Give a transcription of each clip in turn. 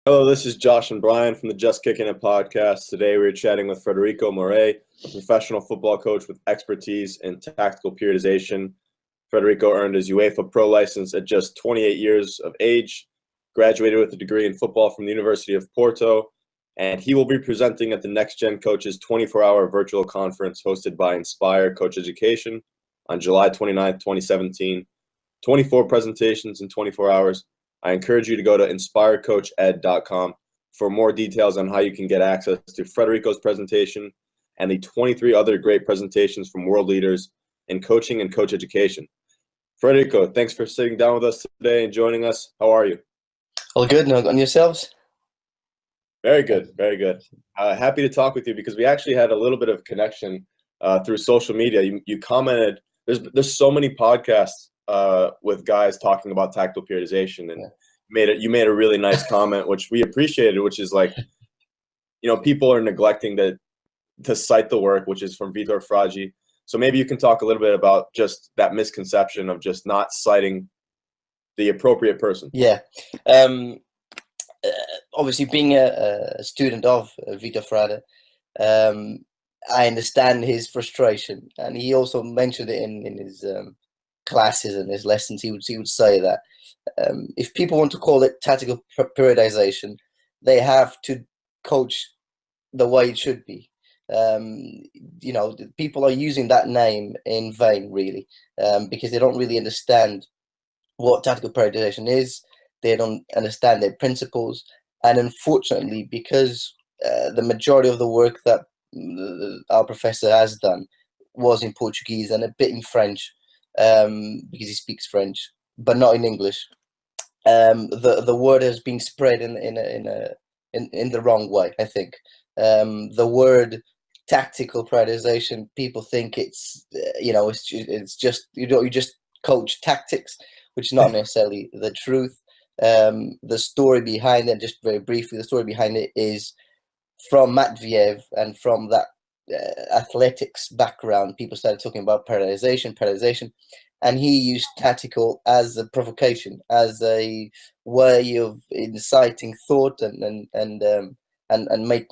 Hello, this is Josh and Brian from the Justkickin podcast. Today we're chatting with Frederico Morais, a professional football coach with expertise in tactical periodization. Frederico earned his UEFA Pro license at just 28 years of age, graduated with a degree in football from the University of Porto, and he will be presenting at the Next Gen Coaches 24-hour virtual conference hosted by Inspire Coach Education on July 29th, 2017. 24 presentations in 24 hours. I encourage you to go to inspirecoached.com for more details on how you can get access to Frederico's presentation and the 23 other great presentations from world leaders in coaching and coach education. Frederico, thanks for sitting down with us today and joining us. How are you? All good. Now, on yourselves? Very good, very good. Happy to talk with you because we actually had a little bit of connection through social media. You commented, there's so many podcasts with guys talking about tactical periodization, and you made a really nice comment, which we appreciated, which is like, people are neglecting to cite the work, which is from Vitór Frade. So maybe you can talk a little bit about just that misconception of just not citing the appropriate person. Yeah. Obviously, being a student of Vitór Frade, I understand his frustration, and he also mentioned it in his classes and his lessons. He would say that if people want to call it tactical periodization, they have to coach the way it should be. People are using that name in vain, really, because they don't really understand what tactical periodization is. They don't understand their principles, and unfortunately, because the majority of the work that our professor has done was in Portuguese and a bit in French, because he speaks French, but not in English. The word has been spread in the wrong way. I think the word tactical periodization, people think it's just you just coach tactics, which is not necessarily the truth. The story behind it, just very briefly, the story behind it is from Matveev, and from that athletics background, people started talking about periodization, and he used tactical as a provocation, as a way of inciting thought and make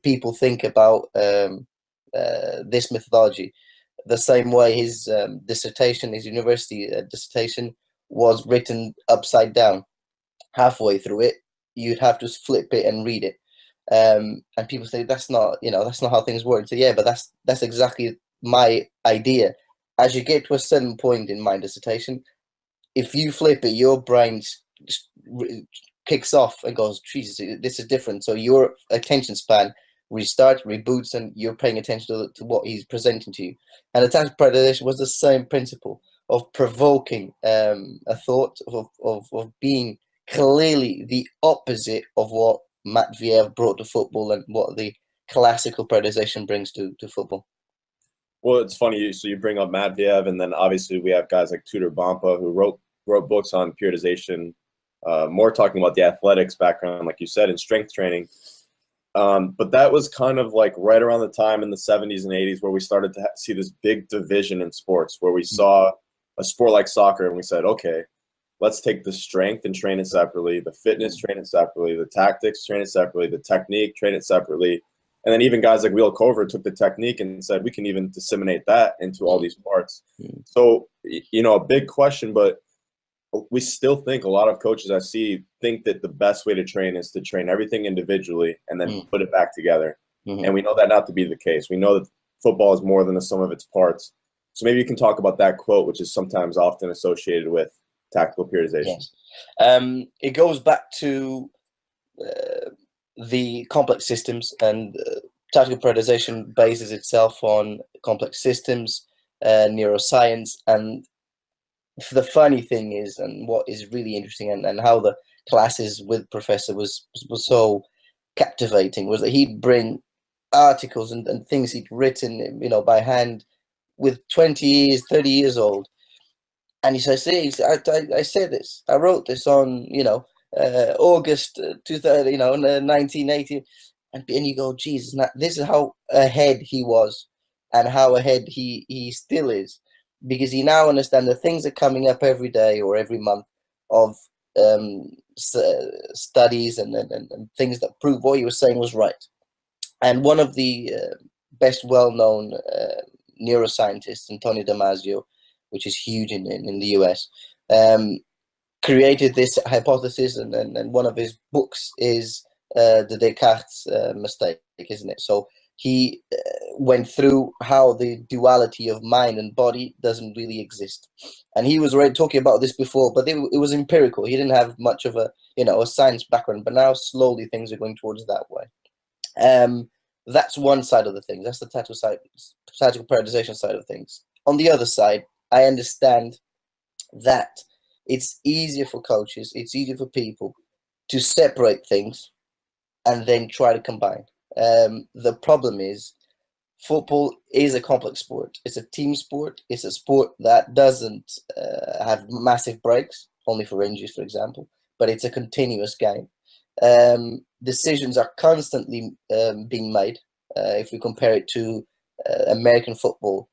people think about this methodology. The same way his dissertation, his university dissertation, was written upside down. Halfway through it, you'd have to flip it and read it. And people say that's not how things work. So yeah, but that's exactly my idea. As you get to a certain point in my dissertation, if you flip it, your brain kicks off and goes, Jesus, this is different. So your attention span restarts, reboots, and you're paying attention to what he's presenting to you. And attack periodization was the same principle of provoking a thought, of being clearly the opposite of what Matveev brought to football and what the classical periodization brings to football. Well, it's funny. So you bring up Matveev, and then obviously we have guys like Tudor Bompa who wrote books on periodization, more talking about the athletics background, like you said, in strength training. But that was kind of like right around the time in the 70s and 80s where we started to see this big division in sports, where we saw a sport like soccer and we said, okay, let's take the strength and train it separately, the fitness, train it separately, the tactics, train it separately, the technique, train it separately. And then even guys like Wheel Cover took the technique and said, we can even disseminate that into all these parts. So, a big question, but we still think, a lot of coaches I see think that the best way to train is to train everything individually and then put it back together. And we know that not to be the case. We know that football is more than the sum of its parts. So maybe you can talk about that quote, which is sometimes often associated with tactical periodization. Yes. It goes back to the complex systems, and tactical periodization bases itself on complex systems, neuroscience. And the funny thing is, and what is really interesting, and how the classes with Professor was so captivating, was that he'd bring articles and things he'd written, by hand, with 20 years, 30 years old. And he says, see, I said this, I wrote this on, August 1980. And you go, Jesus, this is how ahead he was, and how ahead he still is. Because he now understands that things are coming up every day or every month of studies and things that prove what he was saying was right. And one of the best well-known neuroscientists, Antonio Damasio, which is huge in the US, created this hypothesis, and one of his books is the Descartes mistake, isn't it? So he went through how the duality of mind and body doesn't really exist, and he was already talking about this before, but it was empirical. He didn't have much of a a science background, but now slowly things are going towards that way. That's one side of the thing. That's the tactical periodization side of things. On the other side, I understand that it's easier for coaches, it's easier for people to separate things and then try to combine. The problem is football is a complex sport. It's a team sport. It's a sport that doesn't have massive breaks, only for injuries, for example, but it's a continuous game. Decisions are constantly being made. If we compare it to American football,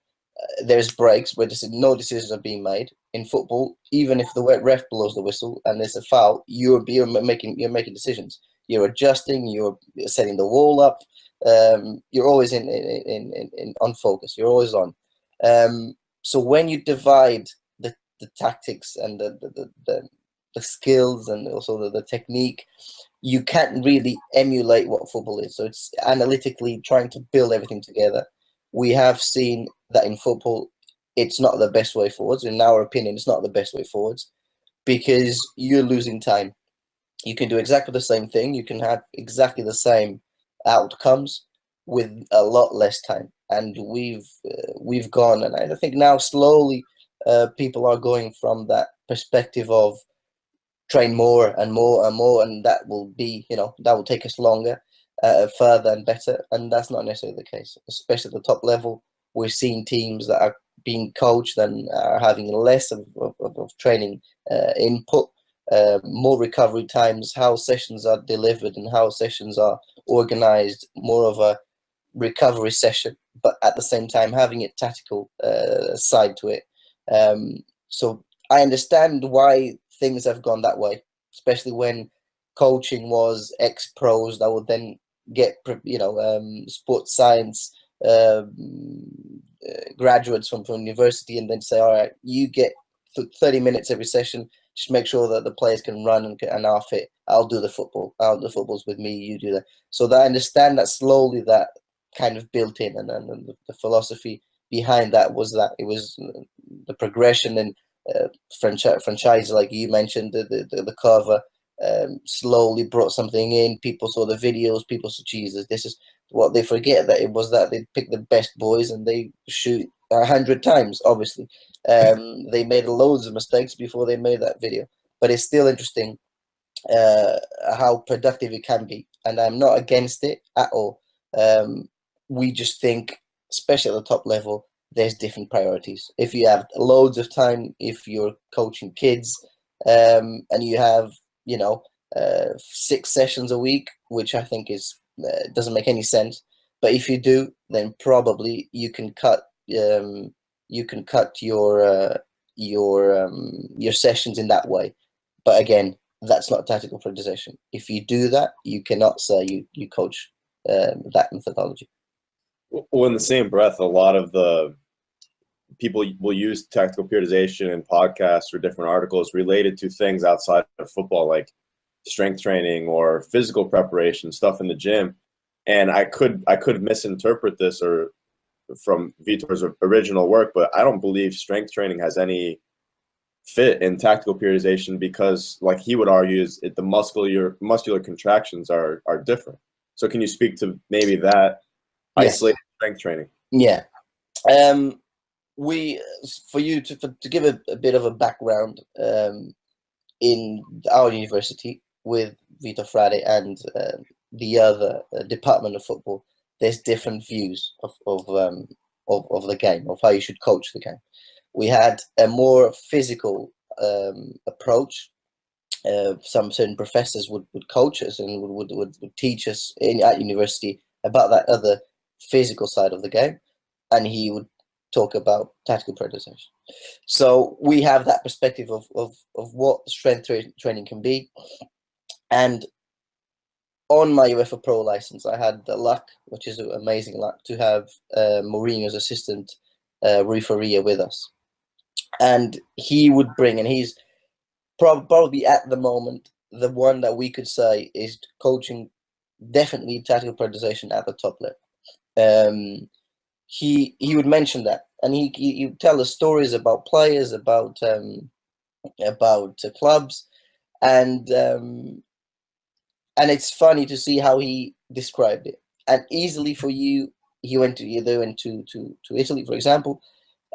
there's breaks where no decisions are being made. In football, even if the ref blows the whistle and there's a foul, you're making decisions. You're adjusting. You're setting the wall up. You're always on focus. You're always on. So when you divide the tactics and the skills and also the technique, you can't really emulate what football is. So it's analytically trying to build everything together. We have seen that in football, it's not the best way forwards. In our opinion, it's not the best way forwards because you're losing time. You can do exactly the same thing. You can have exactly the same outcomes with a lot less time. And we've gone, and I think now slowly people are going from that perspective of train more and more and more, and that will be, that will take us longer, further and better. And that's not necessarily the case, especially at the top level. We're seeing teams that are being coached and are having less of training input, more recovery times, how sessions are delivered and how sessions are organized, more of a recovery session, but at the same time having a tactical side to it. So I understand why things have gone that way, especially when coaching was ex-pros that would then get, sports science graduates from university and then say, all right, you get 30 minutes every session, just make sure that the players can run and are fit. I'll do the football. The football's with me, you do that. So that I understand that slowly that kind of built in, and the philosophy behind that was that it was the progression and franchise, like you mentioned, the cover slowly brought something in. People saw the videos. People saw, Jesus, this is what they forget, that it was that they pick the best boys and they shoot 100 times. Obviously, they made loads of mistakes before they made that video, but it's still interesting how productive it can be, and I'm not against it at all. We just think, especially at the top level, there's different priorities. If you have loads of time, if you're coaching kids, and you have 6 sessions a week, which I think is doesn't make any sense. But if you do, then probably you can cut your sessions in that way. But again, that's not tactical periodization. If you do that, you cannot say you coach that methodology. Well, in the same breath, a lot of the people will use tactical periodization in podcasts or different articles related to things outside of football, like strength training or physical preparation, stuff in the gym. And I could misinterpret this or from Vitor's original work, but I don't believe strength training has any fit in tactical periodization because, like he would argue, is the muscular contractions are different. So can you speak to maybe that isolated strength training? Yeah. For you to give a bit of a background, in our university with Vitór Frade and the other department of football, there's different views of the game, of how you should coach the game. We had a more physical approach. Some certain professors would coach us and would teach us at university about that other physical side of the game, and he would talk about tactical periodization. So we have that perspective of what strength training can be. And on my UEFA Pro license, I had the luck, which is amazing luck, to have Mourinho's assistant, Rui Faria, with us. And he would bring, and he's probably at the moment the one that we could say is coaching definitely tactical periodization at the top level. He would mention that, and he would tell us stories about players, about clubs, and it's funny to see how he described it. And easily for you, they went to Italy, for example,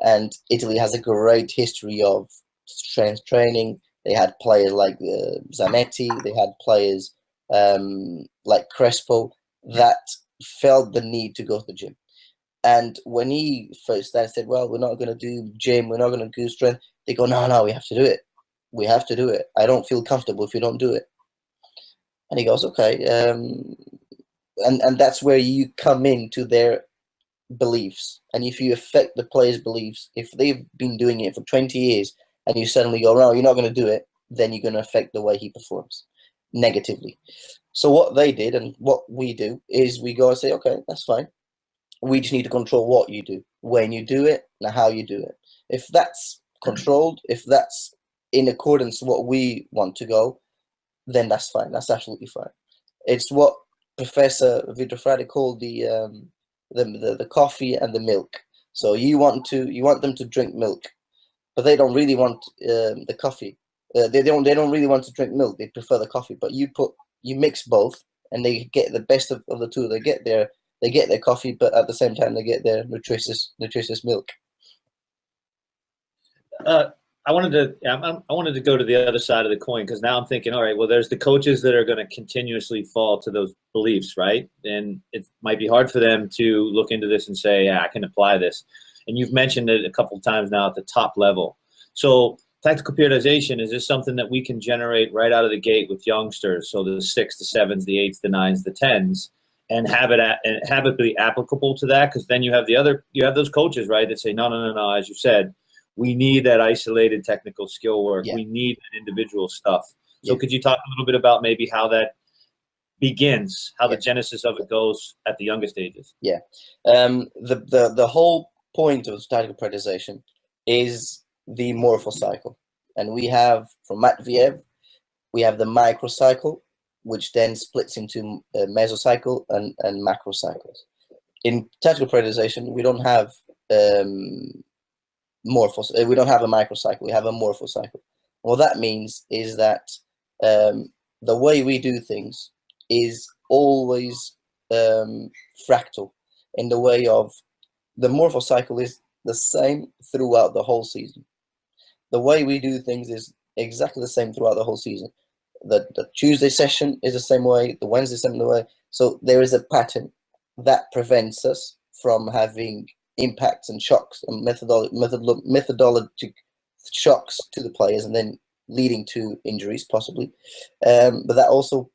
and Italy has a great history of strength training. They had players like Zanetti. They had players like Crespo that felt the need to go to the gym. And when he first started, said, well, we're not going to do gym, we're not going to do strength. They go, no, we have to do it. We have to do it. I don't feel comfortable if you don't do it. And he goes, okay. And that's where you come into their beliefs. And if you affect the players' beliefs, if they've been doing it for 20 years and you suddenly go, no, you're not going to do it, then you're going to affect the way he performs negatively. So what they did and what we do is we go and say, okay, that's fine. We just need to control what you do, when you do it, and how you do it. If that's controlled, if that's in accordance with what we want to go, then that's fine. That's absolutely fine. It's what Professor Vitór Frade called the coffee and the milk. So you want them to drink milk, but they don't really want the coffee. They don't really want to drink milk. They prefer the coffee. But you mix both, and they get the best of the two. They get their coffee, but at the same time they get their nutritious milk. I wanted to go to the other side of the coin, because now I'm thinking, all right, well, there's the coaches that are going to continuously fall to those beliefs, right? And it might be hard for them to look into this and say, yeah, I can apply this. And you've mentioned it a couple of times now at the top level. So tactical periodization, is this something that we can generate right out of the gate with youngsters? So the 6s, the 7s, the 8s, the 9s, the 10s, and have it be applicable to that? Because then you have those coaches, right, that say, no, as you said, we need that isolated technical skill work. Yeah. We need that individual stuff. So yeah. Could you talk a little bit about maybe how that begins, how the genesis of it goes at the youngest ages? Yeah. The whole point of tactical periodization is the morphocycle. And we have, from Matveyev, we have the microcycle, which then splits into mesocycle and macrocycles. In tactical periodization, we don't have we don't have a microcycle, we have a morphocycle. What that means is that the way we do things is always fractal, in the way of the morphocycle is the same throughout the whole season. The way we do things is exactly the same throughout the whole season. The Tuesday session is the same way, the Wednesday session the way. So there is a pattern that prevents us from having impacts and shocks and methodologic shocks to the players, and then leading to injuries possibly. But that also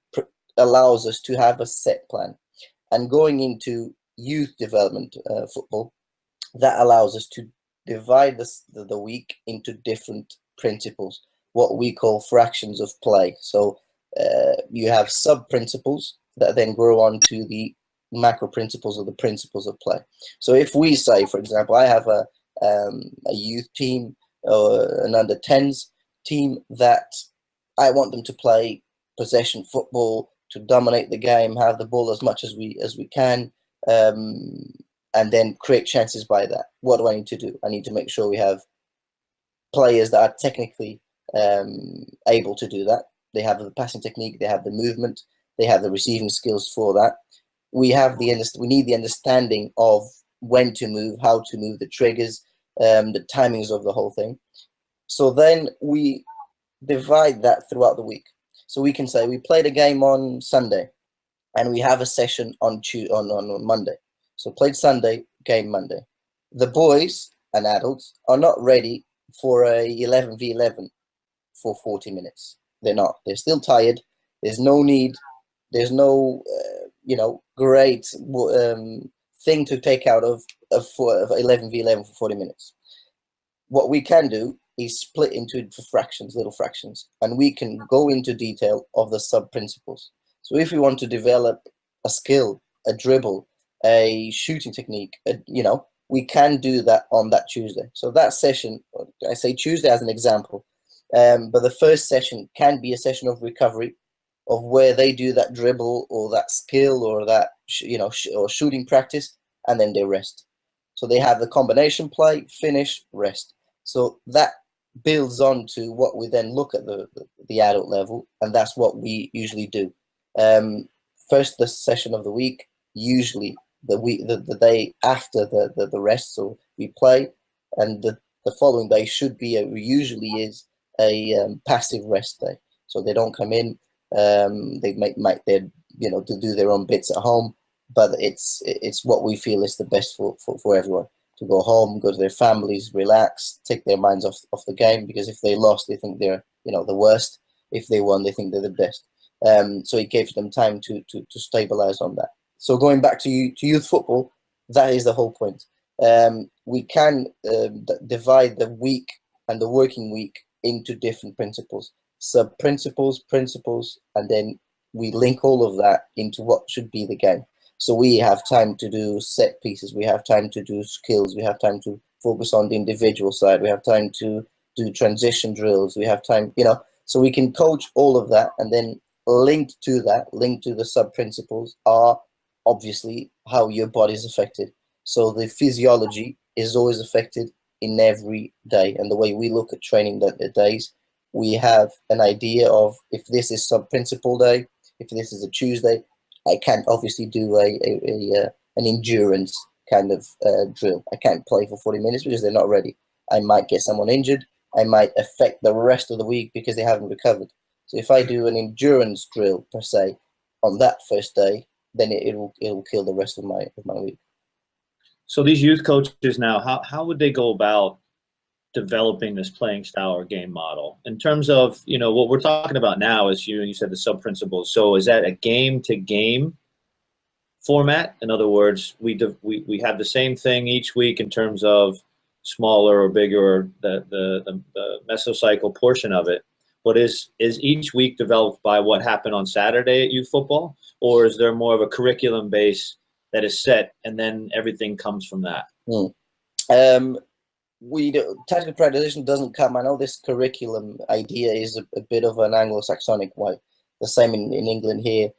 allows us to have a set plan. And going into youth development football, that allows us to divide the week into different principles, what we call fractions of play. So you have sub-principles that then grow on to the macro principles or the principles of play. So if we say, for example, I have a youth team or an under 10s team that I want them to play possession football, to dominate the game, have the ball as much as we can, and then create chances by that. What do I need to do? I need to make sure we have players that are technically able to do that. They have the passing technique, they have the movement, they have the receiving skills for that. We need the understanding of when to move, how to move, the triggers, the timings of the whole thing. So then we divide that throughout the week. So we can say we played a game on Sunday, and we have a session on Monday. So played Sunday, game Monday. The boys and adults are not ready for a 11v11 for 40 minutes. They're not. They're still tired. There's no need. There's no great thing to take out of 11v11 for 40 minutes. What we can do is split into fractions, little fractions, and we can go into detail of the sub-principles. So if we want to develop a skill, a dribble, a shooting technique, we can do that on that Tuesday. So that session, I say Tuesday as an example, but the first session can be a session of recovery, of where they do that dribble or that skill or that or shooting practice, and then they rest. So they have the combination play, finish, rest. So that builds on to what we then look at the adult level, and that's what we usually do. First, the session of the week, usually the day after the rest, so we play, and the following day usually is a passive rest day. So they don't come in, they might to do their own bits at home, but it's what we feel is the best for everyone. To go home, go to their families, relax, take their minds off the game, because if they lost, they think they're the worst. If they won, they think they're the best. So it gives them time to stabilize on that. So going back to youth football, that is the whole point. We can divide the week and the working week into different principles, sub-principles, principles, and then we link all of that into what should be the game. So we have time to do set pieces, we have time to do skills, we have time to focus on the individual side, we have time to do transition drills, we have time, so we can coach all of that, and then linked to the sub-principles are obviously how your body is affected. So the physiology is always affected in every day, and the way we look at training the days, we have an idea of if this is sub-principle day, if this is a Tuesday, I can't obviously do an endurance kind of drill. I can't play for 40 minutes because they're not ready. I might get someone injured. I might affect the rest of the week because they haven't recovered. So if I do an endurance drill per se on that first day, then it will kill the rest of my week. So these youth coaches now, how would they go about developing this playing style or game model in terms of what we're talking about now is you said the sub principles. So is that a game to game format? In other words, we have the same thing each week in terms of smaller or bigger, or the mesocycle portion of it. But is each week developed by what happened on Saturday at youth football, or is there more of a curriculum base that is set and then everything comes from that? Tactical periodization doesn't come. I know this curriculum idea is a bit of an Anglo-Saxonic way. The same in England here.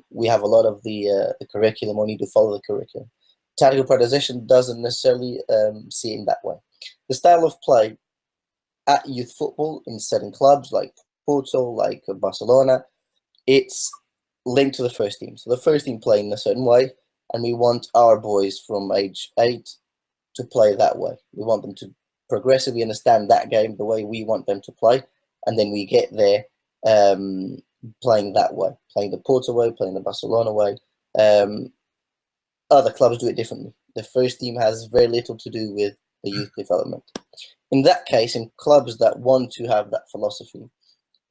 We have a lot of the curriculum. We need to follow the curriculum. Tactical periodization doesn't necessarily see it in that way. The style of play at youth football in certain clubs like Porto, like Barcelona, it's linked to the first team. So the first team play in a certain way, and we want our boys from age 8 to play that way. We want them to progressively understand that game the way we want them to play, and then we get there playing that way, playing the Porto way, playing the Barcelona way. Other clubs do it differently. The first team has very little to do with the youth development. In that case, in clubs that want to have that philosophy,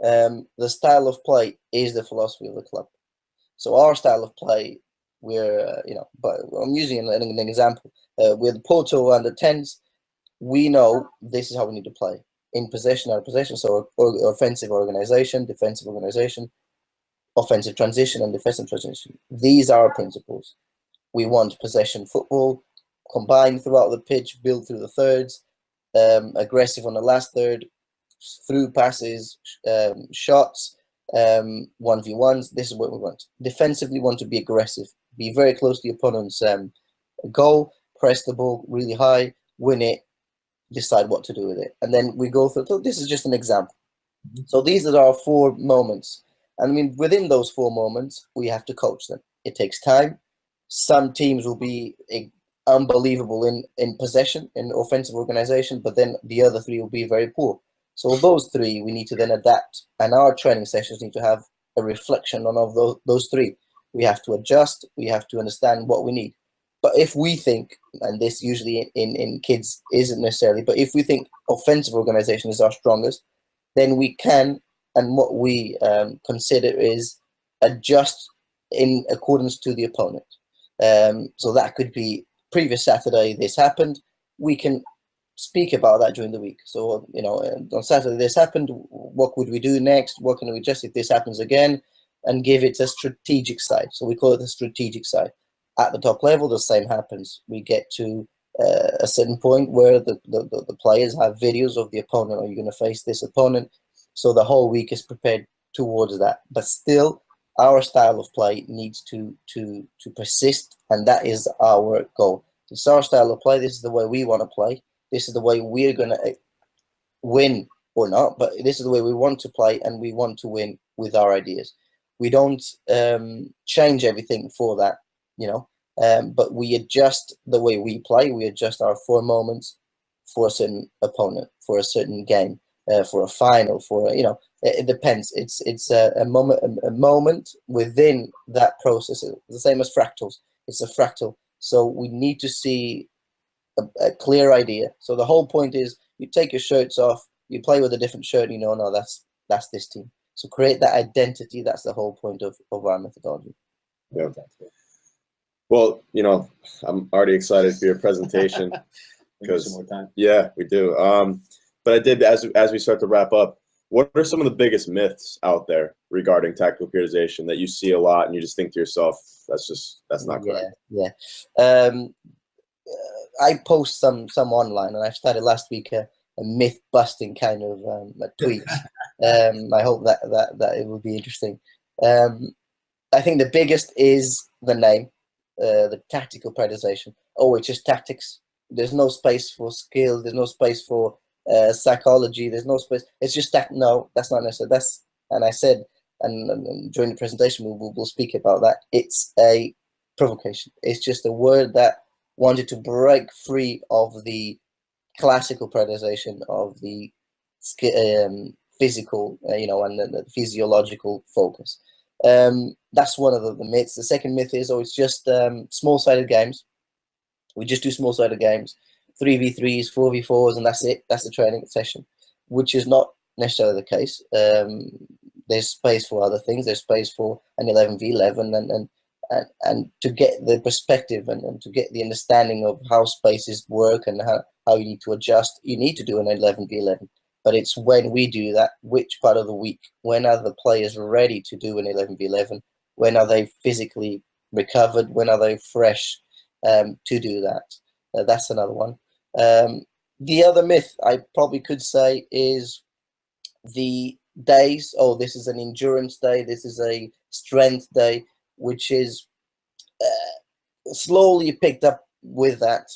the style of play is the philosophy of the club. So our style of play, but I'm using an example. With Porto under 10s, we know this is how we need to play. In possession, out of possession, so offensive organization, defensive organization, offensive transition, and defensive transition. These are our principles. We want possession football, combined throughout the pitch, build through the thirds, aggressive on the last third, through passes, shots, 1v1s. This is what we want. Defensively, we want to be aggressive, be very close to the opponent's goal, press the ball really high, win it, decide what to do with it. And then we go through. So this is just an example. So these are our 4 moments. And I mean, within those 4 moments, we have to coach them. It takes time. Some teams will be unbelievable in possession, in offensive organization, but then the other 3 will be very poor. So those 3, we need to then adapt. And our training sessions need to have a reflection on those 3. We have to adjust. We have to understand what we need. But if we think, and this usually in kids isn't necessarily, but if we think offensive organization is our strongest, then we can, and what we consider is adjust in accordance to the opponent. So that could be previous Saturday this happened. We can speak about that during the week. So, you know, on Saturday this happened. What would we do next? What can we adjust if this happens again? And give it a strategic side. So we call it the strategic side. At the top level, the same happens. We get to a certain point where the players have videos of the opponent. Are you going to face this opponent? So the whole week is prepared towards that. But still, our style of play needs to persist, and that is our goal. It's our style of play. This is the way we want to play. This is the way we're going to win or not, but this is the way we want to play, and we want to win with our ideas. We don't change everything for that, you know, but we adjust the way we play. We adjust our 4 moments for a certain opponent, for a certain game, for a final, for you know, it depends. It's a moment within that process. It's the same as fractals. It's a fractal. So we need to see a clear idea. So the whole point is you take your shirts off, you play with a different shirt, you know, no, that's this team. So create that identity. That's the whole point of our methodology. Yeah. Well, you know, I'm already excited for your presentation because some more time. Yeah, we do. But I did, as we start to wrap up, what are some of the biggest myths out there regarding tactical periodization that you see a lot and you just think to yourself, that's not correct? Yeah. I post some online, and I started last week a myth busting kind of tweet. I hope that it will be interesting. I think the biggest is the name, the tactical periodization. Oh, it's just tactics. There's no space for skills. There's no space for psychology. There's no space. It's just that. No, that's not necessary. And I said, and during the presentation we'll speak about that. It's a provocation. It's just a word that wanted to break free of the classical periodization of the physical, you know, and the physiological focus. That's one of the myths. The second myth is, it's just small-sided games. We just do small-sided games, 3v3s, 4v4s, and that's it. That's the training session, which is not necessarily the case. There's space for other things. There's space for an 11v11, and to get the perspective and to get the understanding of how spaces work and how you need to adjust, you need to do an 11v11. But it's when we do that, which part of the week, when are the players ready to do an 11v11? When are they physically recovered? When are they fresh to do that? That's another one. The other myth I probably could say is the days. Oh, this is an endurance day. This is a strength day, which is slowly picked up with that.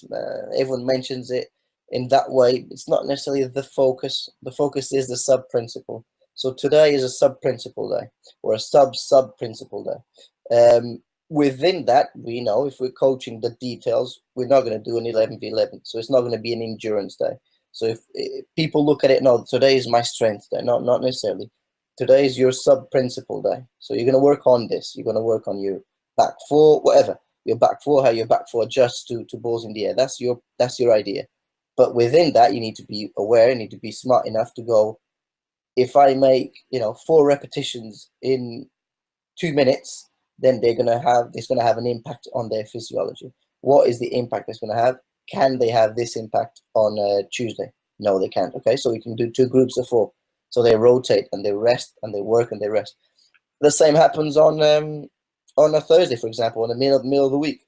Everyone mentions it in that way. It's not necessarily the focus. The focus is the sub-principle. So today is a sub-principle day, or a sub-principle day. Within that, we know if we're coaching the details, we're not going to do an 11v11. So it's not going to be an endurance day. So if people look at it, no, today is my strength day. Not necessarily. Today is your sub-principle day. So you're going to work on this. You're going to work on your back four, whatever. Your back four, how your back four adjusts to balls in the air. That's your idea. But within that, you need to be aware. You need to be smart enough to go, if I make 4 repetitions in 2 minutes, then it's going to have an impact on their physiology. What is the impact it's going to have? Can they have this impact on Tuesday? No, they can't. Okay, so we can do 2 groups of 4. So they rotate and they rest and they work and they rest. The same happens on a Thursday, for example, in the middle of the week.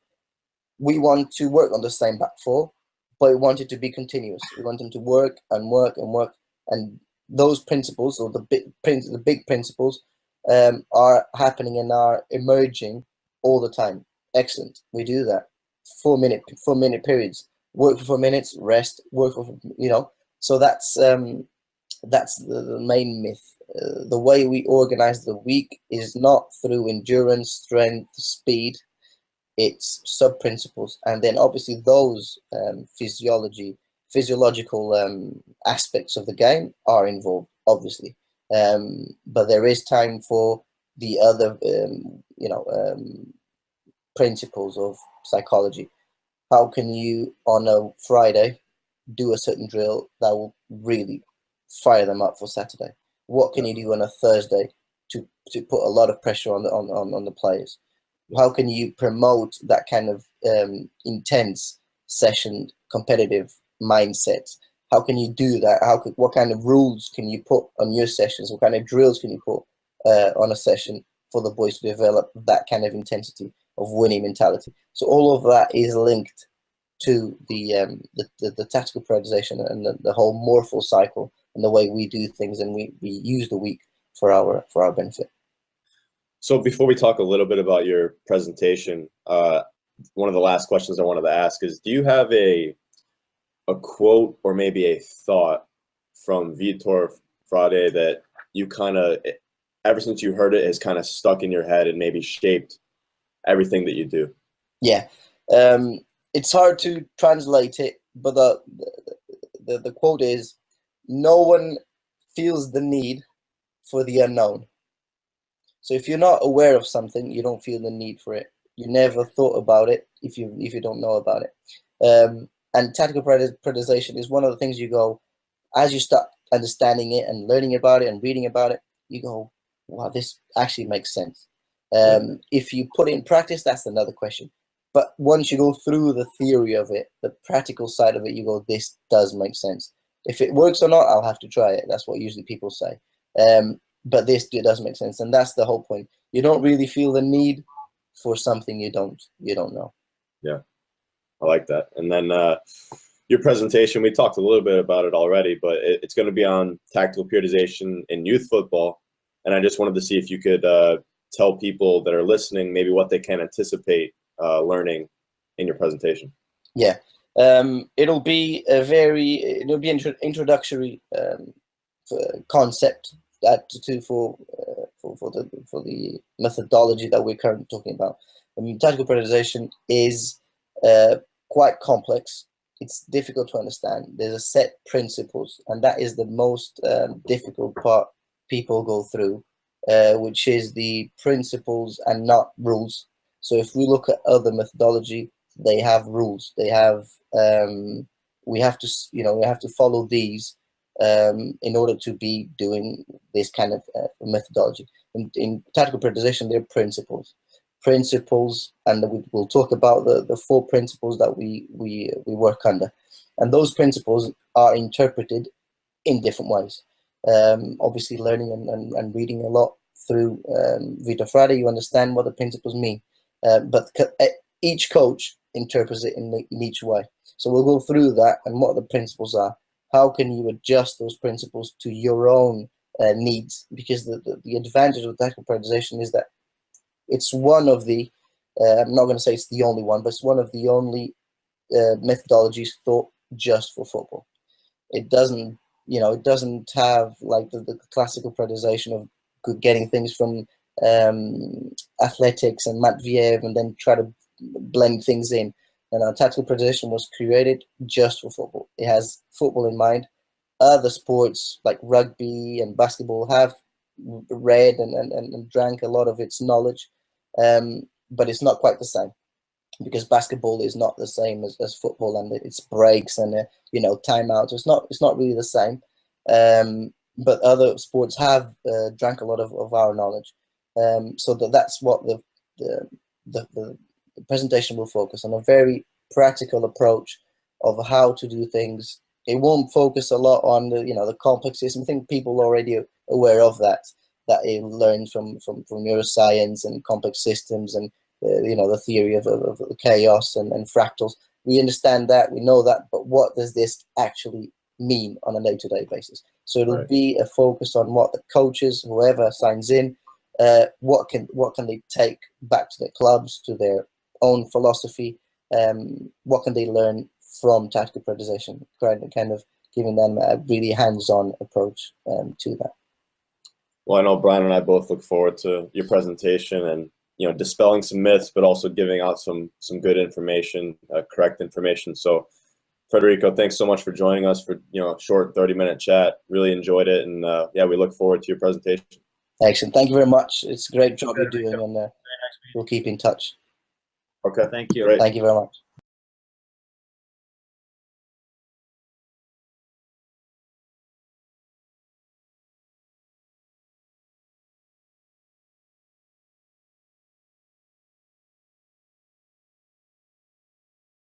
We want to work on the same back 4, but we want it to be continuous. We want them to work and work and work, and those principles, or the big principles, are happening and are emerging all the time. Excellent. We do that. 4 minute periods. Work for 4 minutes, rest. Work for So that's the main myth. The way we organize the week is not through endurance, strength, speed. It's sub principles, and then obviously those physiological aspects of the game are involved, obviously. But there is time for the other, principles of psychology. How can you, on a Friday, do a certain drill that will really fire them up for Saturday? What can you do on a Thursday to put a lot of pressure on the players? how can you promote that kind of intense session, competitive mindset? How can you do that? What kind of rules can you put on your sessions? What kind of drills can you put on a session for the boys to develop that kind of intensity of winning mentality? So all of that is linked to the tactical periodization and the whole morpho cycle and the way we do things, and we use the week for our benefit. So before we talk a little bit about your presentation, one of the last questions I wanted to ask is, do you have a quote or maybe a thought from Vitór Frade that you kind of, ever since you heard it, has kind of stuck in your head and maybe shaped everything that you do? Yeah, it's hard to translate it, but the quote is, "No one feels the need for the unknown." So if you're not aware of something, you don't feel the need for it. You never thought about it if you don't know about it. And tactical periodization is one of the things you go, as you start understanding it and learning about it and reading about it, you go, wow, this actually makes sense. If you put it in practice, that's another question. But once you go through the theory of it, the practical side of it, you go, this does make sense. If it works or not, I'll have to try it. That's what usually people say. But this does make sense, and that's the whole point. You don't really feel the need for something you don't know. Yeah, I like that. And then your presentation, we talked a little bit about it already, but it's going to be on tactical periodization in youth football. And I just wanted to see if you could tell people that are listening maybe what they can anticipate learning in your presentation. Yeah, it'll be an introductory concept for the methodology that we're currently talking about. I mean, tactical periodization is quite complex. It's difficult to understand. There's a set principles, and that is the most difficult part people go through, which is the principles and not rules. So if we look at other methodology, they have rules. They have we have to follow these in order to be doing this kind of methodology. In tactical periodization, there are principles, and we'll talk about the 4 principles that we work under, and those principles are interpreted in different ways. Obviously, learning and reading a lot through Vitór Frade, you understand what the principles mean, but each coach interprets it in each way. So we'll go through that and what the principles are. How can you adjust those principles to your own needs? Because the advantage of tactical periodization is that it's one of the, I'm not going to say it's the only one, but it's one of the only methodologies thought just for football. It doesn't have like the classical periodization of getting things from athletics and Matveev and then try to blend things in. And our tactical periodization was created just for football. It has football in mind. Other sports like rugby and basketball have read and drank a lot of its knowledge, but it's not quite the same, because basketball is not the same as football, and its breaks and timeouts. It's not really the same. But other sports have drank a lot of our knowledge. So that's what the presentation will focus on, a very practical approach of how to do things. It won't focus a lot on the complex system. I think people are already aware of that it learns from neuroscience and complex systems and the theory of chaos and fractals. We understand that, we know that, but what does this actually mean on a day-to-day basis? So it'll be a focus on what the coaches, whoever signs in, what can they take back to their clubs, to their own philosophy, what can they learn from tactical periodization, kind of giving them a really hands-on approach to that. Well, I know Brian and I both look forward to your presentation and dispelling some myths, but also giving out some good information, correct information. So, Frederico, thanks so much for joining us for a short 30-minute chat. Really enjoyed it, and we look forward to your presentation. Excellent. Thank you very much. It's a great job you're doing, and we'll keep in touch. Okay. Thank you. Great. Thank you very much.